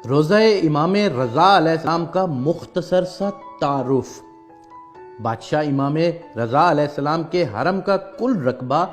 روزہ امام رضا علیہ السلام کا مختصر سا تعارف۔ بادشاہ امام رضا علیہ السلام کے حرم کا کل رقبہ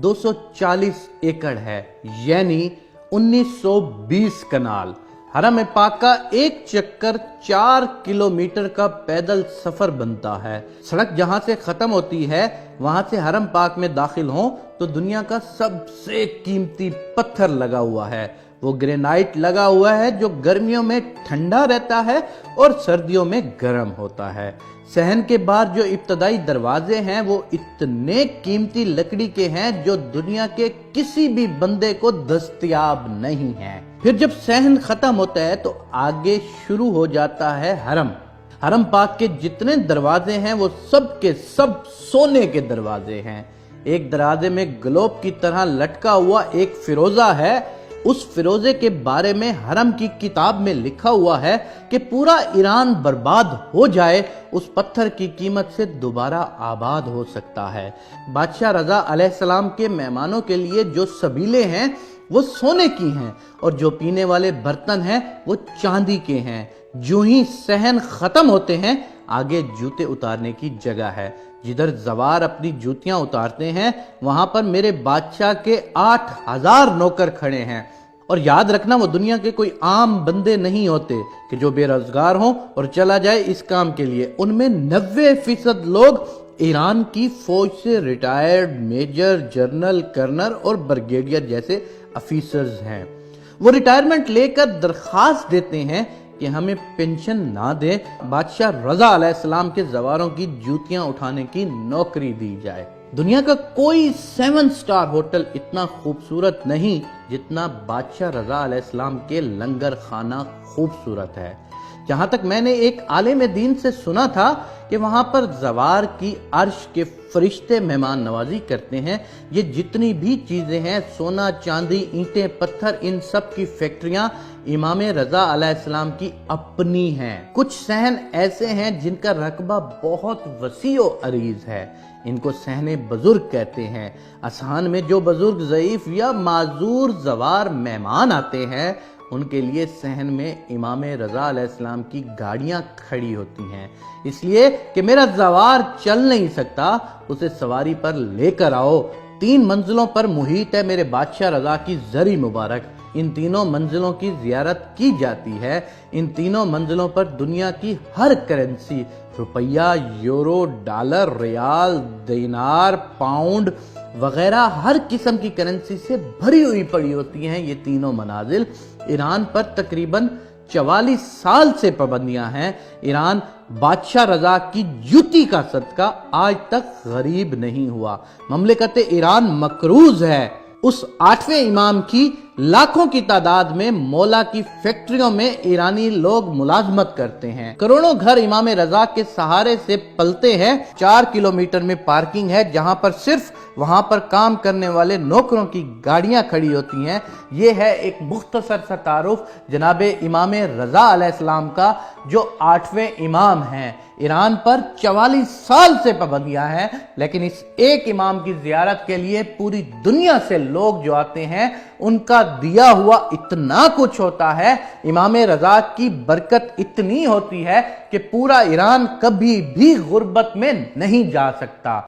240 ایکڑ ہے، یعنی 1920 کنال۔ حرم پاک کا ایک چکر 4 کلومیٹر کا پیدل سفر بنتا ہے۔ سڑک جہاں سے ختم ہوتی ہے وہاں سے حرم پاک میں داخل ہوں تو دنیا کا سب سے قیمتی پتھر لگا ہوا ہے۔ وہ گرینائٹ لگا ہوا ہے جو گرمیوں میں ٹھنڈا رہتا ہے اور سردیوں میں گرم ہوتا ہے۔ صحن کے بعد جو ابتدائی دروازے ہیں وہ اتنے قیمتی لکڑی کے ہیں جو دنیا کے کسی بھی بندے کو دستیاب نہیں ہیں۔ پھر جب صحن ختم ہوتا ہے تو آگے شروع ہو جاتا ہے حرم۔ حرم پاک کے جتنے دروازے ہیں وہ سب کے سب سونے کے دروازے ہیں۔ ایک دروازے میں گلوب کی طرح لٹکا ہوا ایک فیروزہ ہے۔ اس فیروزے کے بارے میں حرم کی کتاب میں لکھا ہوا ہے کہ پورا ایران برباد ہو جائے اس پتھر کی قیمت سے دوبارہ آباد ہو سکتا ہے۔ بادشاہ رضا علیہ السلام کے مہمانوں کے لیے جو سبیلے ہیں وہ سونے کی ہیں اور جو پینے والے برتن ہیں وہ چاندی کے ہیں۔ جو ہی صحن ختم ہوتے ہیں آگے جوتے اتارنے کی جگہ ہے۔ جدھر زوار اپنی جوتیاں اتارتے ہیں وہاں پر میرے بادشاہ کے 8000 نوکر کھڑے ہیں۔ اور یاد رکھنا وہ دنیا کے کوئی عام بندے نہیں ہوتے کہ جو بے روزگار ہوں اور چلا جائے اس کام کے لیے۔ ان میں 90% لوگ ایران کی فوج سے ریٹائرڈ میجر، جنرل، کرنل اور بریگیڈیئر جیسے افیسرز ہیں۔ وہ ریٹائرمنٹ لے کر درخواست دیتے ہیں کہ ہمیں پینشن نہ دے، بادشاہ رضا علیہ السلام کے زواروں کی جوتیاں اٹھانے کی نوکری دی جائے۔ دنیا کا کوئی 7 سٹار ہوٹل اتنا خوبصورت نہیں جتنا بادشاہ رضا علیہ السلام کے لنگر خانہ خوبصورت ہے۔ جہاں تک میں نے ایک عالم دین سے سنا تھا کہ وہاں پر زوار کی عرش کے فرشتے مہمان نوازی کرتے ہیں۔ یہ جتنی بھی چیزیں ہیں، سونا، چاندی، اینٹیں، پتھر، ان سب کی فیکٹریاں امام رضا علیہ السلام کی اپنی ہیں۔ کچھ صحن ایسے ہیں جن کا رقبہ بہت وسیع و عریض ہے۔ ان کو صحن بزرگ کہتے ہیں۔ اذہان میں جو بزرگ، ضعیف یا معذور زوار مہمان آتے ہیں ان کے لیے صحن میں امام رضا علیہ السلام کی گاڑیاں کھڑی ہوتی ہیں، اس لیے کہ میرا زوار چل نہیں سکتا، اسے سواری پر لے کر آؤ۔ 3 منزلوں پر محیط ہے میرے بادشاہ رضا کی زری مبارک۔ ان تینوں منزلوں کی زیارت کی جاتی ہے۔ ان تینوں منزلوں پر دنیا کی ہر کرنسی، روپیہ، یورو، ڈالر، ریال، دینار، پاؤنڈ وغیرہ ہر قسم کی کرنسی سے بھری ہوئی پڑی ہوتی ہیں۔ یہ تینوں منازل ایران پر تقریباً 44 سال سے پابندیاں ہیں۔ ایران بادشاہ رضا کی جوتی کا صدقہ آج تک غریب نہیں ہوا۔ مملکت ایران مقروض ہے۔ اس 8ویں امام کی لاکھوں کی تعداد میں مولا کی فیکٹریوں میں ایرانی لوگ ملازمت کرتے ہیں۔ کروڑوں گھر امام رضا کے سہارے سے پلتے ہیں۔ 4 کلومیٹر میں پارکنگ ہے جہاں پر صرف وہاں پر کام کرنے والے نوکروں کی گاڑیاں کھڑی ہوتی ہیں۔ یہ ہے ایک مختصر سا تعارف جناب امام رضا علیہ السلام کا جو 8ویں امام ہیں۔ ایران پر 44 سال سے پابندیاں ہیں، لیکن اس ایک امام کی زیارت کے لیے پوری دنیا سے لوگ جو آتے ہیں ان کا دیا ہوا اتنا کچھ ہوتا ہے۔ امام رضا کی برکت اتنی ہوتی ہے کہ پورا ایران کبھی بھی غربت میں نہیں جا سکتا۔